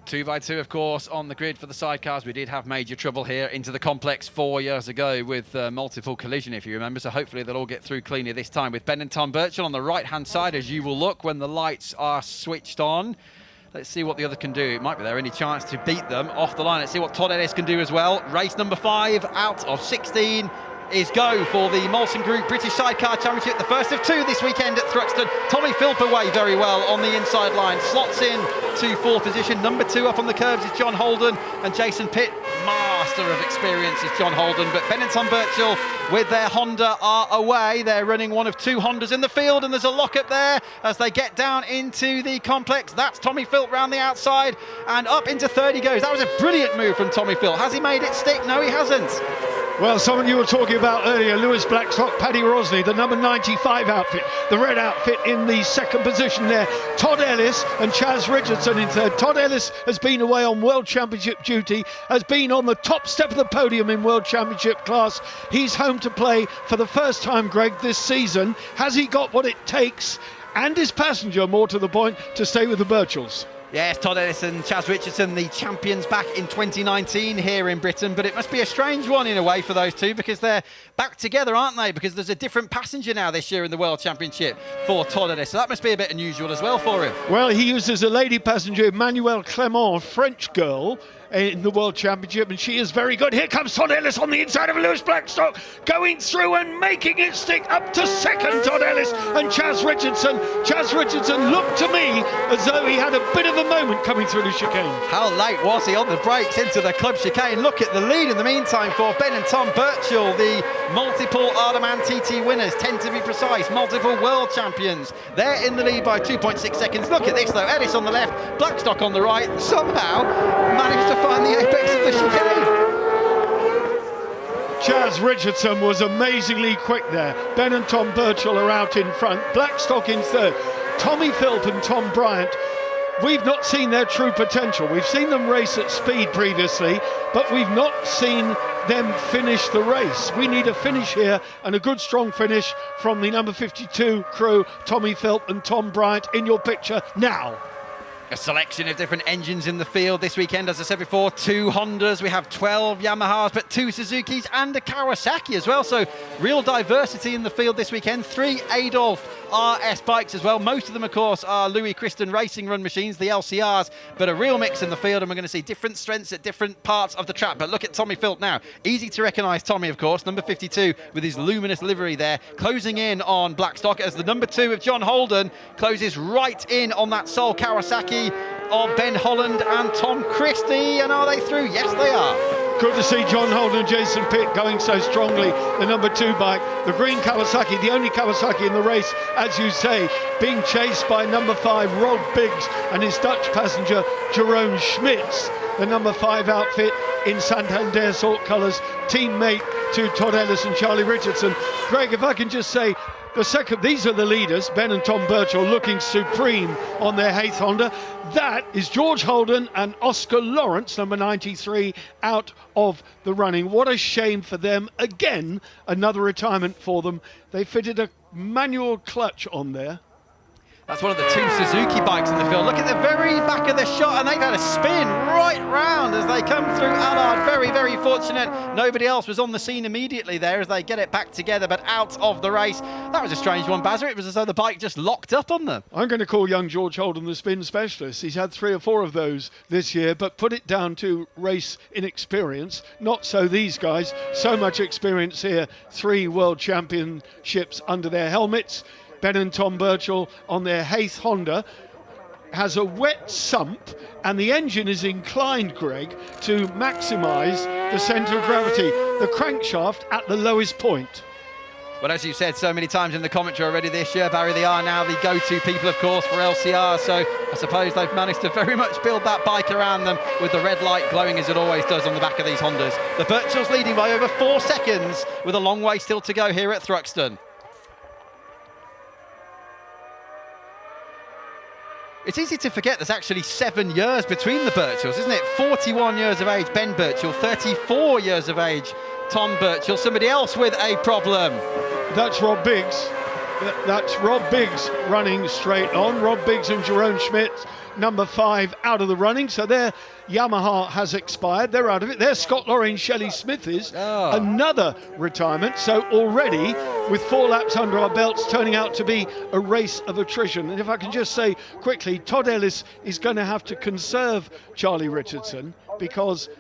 2x2, of course, on the grid for the sidecars. We did have major trouble here into the complex 4 years ago with multiple collision, if you remember. So hopefully they'll all get through cleanly this time with Ben and Tom Birchall on the right-hand side, as you will look when the lights are switched on. Let's see what the other can do. It might be there any chance to beat them off the line. Let's see what Todd Ellis can do as well. Race number 5 out of 16 is go for the Molson Group British Sidecar Championship, the first of 2 this weekend at Thruxton. Tommy Philp away very well on the inside line, slots in to 4th position. Number 2 up on the curves is John Holden, and Jason Pitt, master of experience, is John Holden. But Ben and Tom Birchall with their Honda are away. They're running one of 2 Hondas in the field, and there's a lock-up there as they get down into the complex. That's Tommy Philp round the outside, and up into 3rd he goes. That was a brilliant move from Tommy Philp. Has he made it stick? No, he hasn't. Well, someone you were talking about earlier, Lewis Blackstock, Paddy Rosley, the number 95 outfit, the red outfit in the 2nd position there. Todd Ellis and Chaz Richardson in 3rd. Todd Ellis has been away on World Championship duty, has been on the top step of the podium in World Championship class. He's home to play for the first time, Greg, this season. Has he got what it takes, and his passenger, more to the point, to stay with the Birchalls? Yes, Todd Ellis and Chaz Richardson, the champions back in 2019 here in Britain, but it must be a strange one in a way for those two because they're back together, aren't they? Because there's a different passenger now this year in the World Championship for Todd Ellis, so that must be a bit unusual as well for him. Well, he uses a lady passenger, Emmanuelle Clément, a French girl, in the World Championship, and she is very good. Here comes Todd Ellis on the inside of Lewis Blackstock, going through and making it stick up to 2nd. Todd Ellis and Chaz Richardson. Chaz Richardson looked to me as though he had a bit of a moment coming through the chicane. How late was he on the brakes into the club chicane? Look at the lead in the meantime for Ben and Tom Birchall, the multiple Ardaman TT winners, 10 to be precise, multiple world champions. They're in the lead by 2.6 seconds. Look at this though, Ellis on the left, Blackstock on the right, somehow managed to find the apex of the chicane. Chaz Richardson was amazingly quick there. Ben and Tom Birchall are out in front, Blackstock in 3rd. Tommy Philp and Tom Bryant, we've not seen their true potential. We've seen them race at speed previously, but we've not seen them finish the race. We need a finish here, and a good strong finish from the number 52 crew, Tommy Philp and Tom Bryant, in your picture now. A selection of different engines in the field this weekend. As I said before, 2 Hondas, we have 12 Yamahas, but 2 Suzukis and a Kawasaki as well. So real diversity in the field this weekend. 3 Adolf RS bikes as well. Most of them, of course, are Louis Christen racing run machines, the LCRs, but a real mix in the field, and we're going to see different strengths at different parts of the track. But look at Tommy Philp now. Easy to recognise Tommy, of course, number 52 with his luminous livery there, closing in on Blackstock as the number 2 of John Holden closes right in on that Sol Kawasaki of Ben Holland and Tom Christie. And are they through? Yes, they are. Good to see John Holden and Jason Pitt going so strongly. The number 2 bike, the green Kawasaki, the only Kawasaki in the race, as you say, being chased by number 5 Rod Biggs and his Dutch passenger Jerome Schmitz, the number 5 outfit in Santander salt colours, teammate to Todd Ellis and Charlie Richardson. Greg, if I can just say, these are the leaders, Ben and Tom Birchall, looking supreme on their Hayth Honda. That is George Holden and Oscar Lawrence, number 93, out of the running. What a shame for them. Again, another retirement for them. They fitted a manual clutch on there. That's one of the 2 Suzuki bikes in the field. Look at the very back of the shot, and they've had a spin right round as they come through Allard. Very, very fortunate. Nobody else was on the scene immediately there as they get it back together, but out of the race. That was a strange one, Bazza. It was as though the bike just locked up on them. I'm going to call young George Holden the spin specialist. He's had 3 or 4 of those this year, but put it down to race inexperience. Not so these guys. So much experience here. 3 world championships under their helmets. Ben and Tom Birchall on their Hayth Honda has a wet sump, and the engine is inclined, Greg, to maximise the centre of gravity, the crankshaft at the lowest point. Well, as you've said so many times in the commentary already this year, Barry, they are now the go-to people, of course, for LCR, so I suppose they've managed to very much build that bike around them with the red light glowing as it always does on the back of these Hondas. The Birchalls leading by over 4 seconds with a long way still to go here at Thruxton. It's easy to forget there's actually 7 years between the Birchalls, isn't it? 41 years of age, Ben Birchall. 34 years of age, Tom Birchall. Somebody else with a problem. That's Rob Biggs. That's Rob Biggs running straight on. Rob Biggs and Jerome Schmidt, number 5, out of the running. So their Yamaha has expired. They're out of it. There's Scott Lorry and Shelley Smith is another retirement. So already, with 4 laps under our belts, turning out to be a race of attrition. And if I can just say quickly, Todd Ellis is going to have to conserve Charlie Richardson because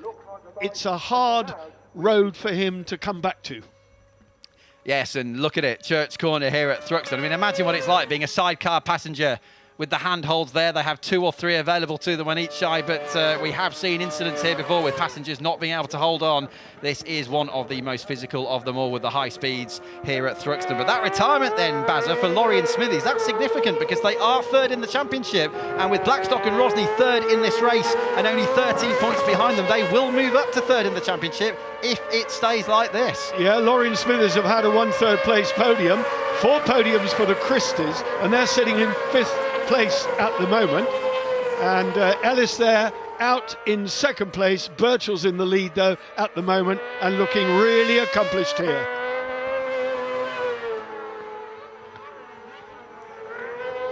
it's a hard road for him to come back to. Yes, and look at it, Church Corner here at Thruxton. I mean, imagine what it's like being a sidecar passenger with the handholds there. They have 2 or 3 available to them on each side, but we have seen incidents here before with passengers not being able to hold on. This is one of the most physical of them all with the high speeds here at Thruxton. But that retirement then, Bazza, for Laurie and Smithies, that's significant because they are 3rd in the championship, and with Blackstock and Rosny 3rd in this race and only 13 points behind them, they will move up to 3rd in the championship if it stays like this. Yeah, Laurie and Smithers have had a 1/3 place podium, 4 podiums for the Christies, and they're sitting in 5th place at the moment. And Ellis there out in 2nd place. Birchall's in the lead though at the moment and looking really accomplished here.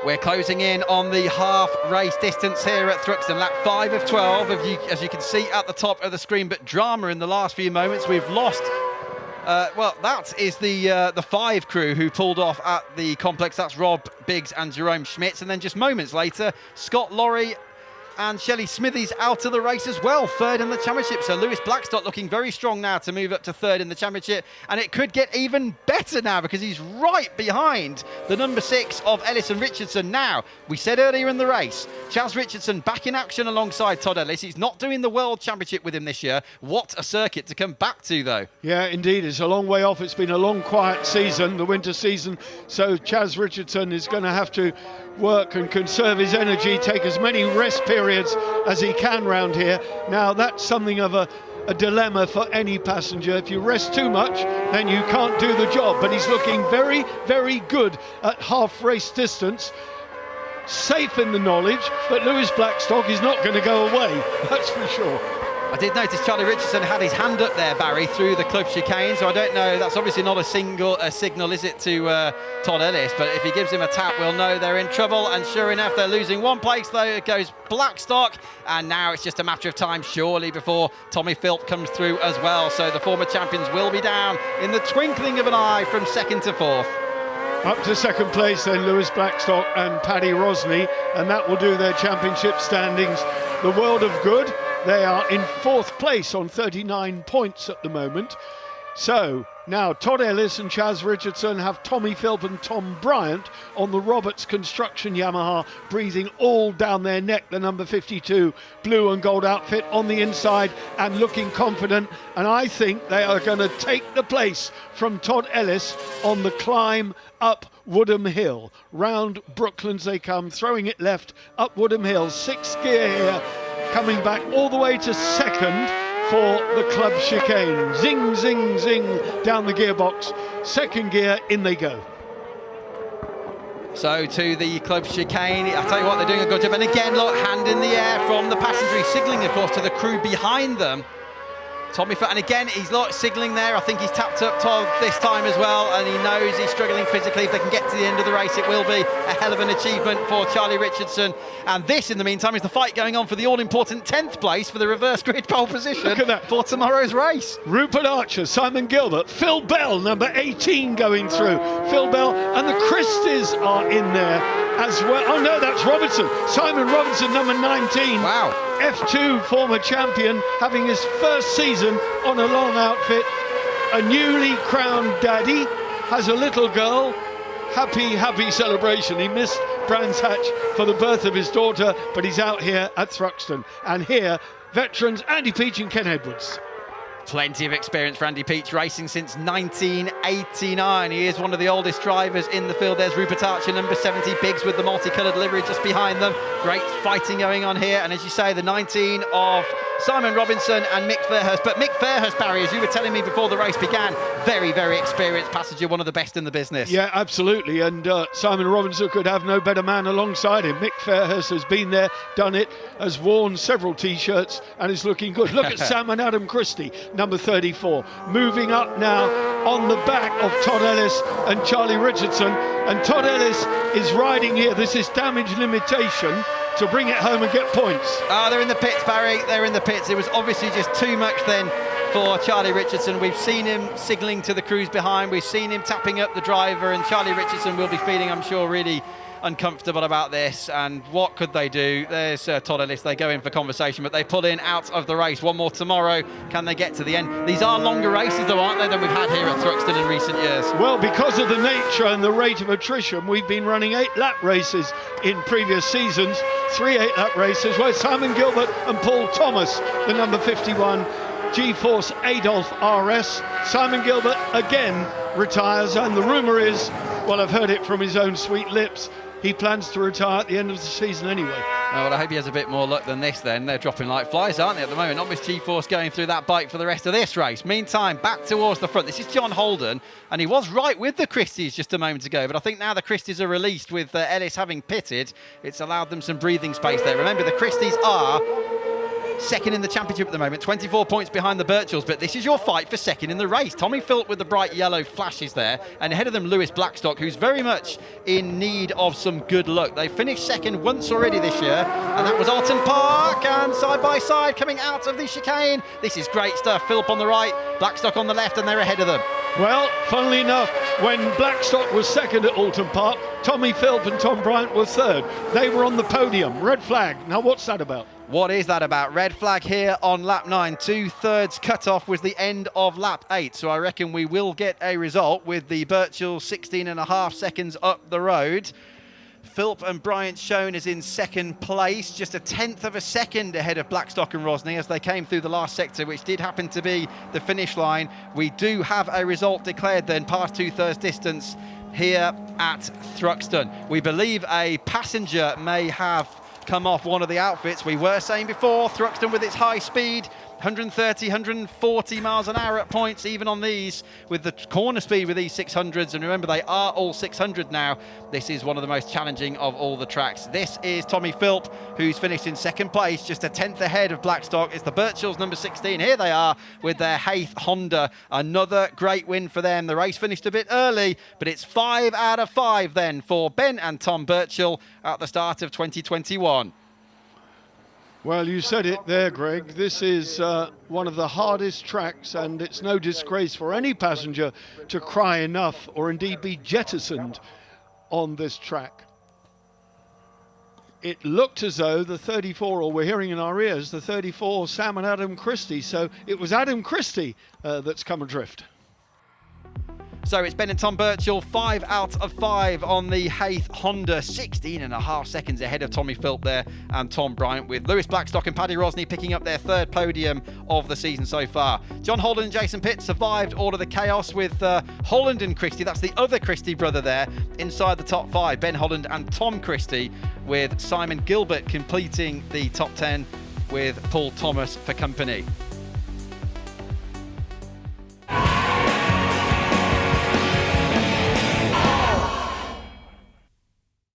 We're closing in on the half race distance here at Thruxton, lap 5 of 12, as you can see at the top of the screen, but drama in the last few moments. We've lost, well, that is the 5 crew who pulled off at the complex. That's Rob Biggs and Jerome Schmitz, and then just moments later, Scott Lorry and Shelley Smithies out of the race as well, 3rd in the championship. So Lewis Blackstock looking very strong now to move up to 3rd in the championship, and it could get even better now because he's right behind the number 6 of Ellis and Richardson. Now, we said earlier in the race, Chaz Richardson back in action alongside Todd Ellis. He's not doing the World Championship with him this year. What a circuit to come back to, though. Yeah, indeed, it's a long way off. It's been a long, quiet season, the winter season, so Chaz Richardson is going to have to work and conserve his energy, take as many rest periods as he can round here. Now that's something of a dilemma for any passenger. If you rest too much, then you can't do the job. But he's looking very, very good at half race distance. Safe in the knowledge that Lewis Blackstock is not going to go away, that's for sure. I did notice Charlie Richardson had his hand up there, Barry, through the club chicane, so I don't know, that's obviously not a signal, is it, to Todd Ellis, but if he gives him a tap, we'll know they're in trouble, and sure enough, they're losing 1 place, though. It goes Blackstock, and now it's just a matter of time, surely, before Tommy Philp comes through as well, so the former champions will be down in the twinkling of an eye from 2nd to 4th. Up to 2nd place, then Lewis Blackstock and Paddy Rosny, and that will do their championship standings. The World of Good, they are in 4th place on 39 points at the moment. So now Todd Ellis and Chaz Richardson have Tommy Philp and Tom Bryant on the Roberts Construction Yamaha, breathing all down their neck. The number 52 blue and gold outfit on the inside and looking confident. And I think they are going to take the place from Todd Ellis on the climb up Woodham Hill. Round Brooklands they come, throwing it left up Woodham Hill. 6th gear here, coming back all the way to 2nd for the club chicane. Zing, zing, zing down the gearbox. 2nd gear, in they go. So to the club chicane, I tell you what, they're doing a good job. And again, look, hand in the air from the passenger. He's signalling, of course, to the crew behind them. Tommy Foot, and again, he's signalling there. I think he's tapped up Todd this time as well, and he knows he's struggling physically. If they can get to the end of the race, it will be a hell of an achievement for Charlie Richardson. And this, in the meantime, is the fight going on for the all-important 10th place for the reverse grid pole position for tomorrow's race. Rupert Archer, Simon Gilbert, Phil Bell, number 18 going through. Phil Bell and the Christies are in there as well. Oh no, that's Robertson. Simon Robertson, number 19. Wow. F2 former champion, having his first season on a long outfit. A newly crowned daddy, has a little girl. Happy celebration. He missed Brands Hatch for the birth of his daughter, but he's out here at Thruxton. And here, veterans Andy Peach and Ken Edwards. Plenty of experience for Andy Peach, racing since 1989. He is one of the oldest drivers in the field. There's Rupert Archer, number 70, Biggs with the multicoloured livery just behind them. Great fighting going on here. And as you say, the 19 of Simon Robinson and Mick Fairhurst. But Mick Fairhurst, Barry, as you were telling me before the race began, very, very experienced passenger, one of the best in the business. Yeah, absolutely. And Simon Robinson could have no better man alongside him. Mick Fairhurst has been there, done it, has worn several T-shirts and is looking good. Look at Sam and Adam Christie, number 34, moving up now on the back of Todd Ellis and Charlie Richardson. And Todd Ellis is riding here. This is damage limitation to bring it home and get points. They're in the pits, Barry. They're in the pits. It was obviously just too much then for Charlie Richardson. We've seen him signalling to the crews behind. We've seen him tapping up the driver, and Charlie Richardson will be feeling, I'm sure, really uncomfortable about this. And what could they do? There's Todd Ellis. They go in for conversation, but they pull in out of the race. One more tomorrow. Can they get to the end? These are longer races, though, aren't they, than we've had here at Thruxton in recent years? Well, because of the nature and the rate of attrition, we've been running 8-lap races in previous seasons. 3 8-lap races where Simon Gilbert and Paul Thomas, the number 51 G-Force Adolf RS. Simon Gilbert again retires, and the rumour is, well, I've heard it from his own sweet lips, he plans to retire at the end of the season anyway. Oh, well, I hope he has a bit more luck than this then. They're dropping like flies, aren't they, at the moment? Not much G-Force going through that bike for the rest of this race. Meantime, back towards the front. This is John Holden, and he was right with the Christies just a moment ago, but I think now the Christies are released with Ellis having pitted. It's allowed them some breathing space there. Remember, the Christies are second in the championship at the moment, 24 points behind the Birchells, but this is your fight for second in the race. Tommy Philp with the bright yellow flashes there, and ahead of them Lewis Blackstock, who's very much in need of some good luck. They finished second once already this year, and that was Alton Park, and side by side coming out of the chicane. This is great stuff. Philp on the right, Blackstock on the left, and they're ahead of them. Well, funnily enough, when Blackstock was second at Alton Park, Tommy Philp and Tom Bryant were third. They were on the podium. Red flag. Now, what's that about? What is that about? Red flag here on lap 9. 2/3 cut-off was the end of lap 8. So I reckon we will get a result with the Birchall 16.5 seconds up the road. Philp and Bryant shown as in second place, just a 1/10 of a second ahead of Blackstock and Rosny as they came through the last sector, which did happen to be the finish line. We do have a result declared then, past 2/3 distance here at Thruxton. We believe a passenger may have come off one of the outfits. We were saying before, Thruxton with its high speed, 130, 140 miles an hour at points, even on these, with the corner speed with these 600s. And remember, they are all 600 now. This is one of the most challenging of all the tracks. This is Tommy Philp, who's finished in second place, just a 10th ahead of Blackstock. It's the Birchells, number 16. Here they are with their Hayth Honda. Another great win for them. The race finished a bit early, but it's 5 out of 5 then for Ben and Tom Birchall at the start of 2021. Well, you said it there, Greg. This is one of the hardest tracks, and it's no disgrace for any passenger to cry enough or indeed be jettisoned on this track. It looked as though the 34, or we're hearing in our ears, the 34, Sam and Adam Christie. So it was Adam Christie that's come adrift. So it's Ben and Tom Birchall, 5 out of 5 on the Hayth Honda, 16.5 seconds ahead of Tommy Philp there and Tom Bryant, with Lewis Blackstock and Paddy Rosny picking up their third podium of the season so far. John Holden and Jason Pitt survived all of the chaos with Holland and Christie. That's the other Christie brother there inside the top 5, Ben Holland and Tom Christie, with Simon Gilbert completing the top 10 with Paul Thomas for company.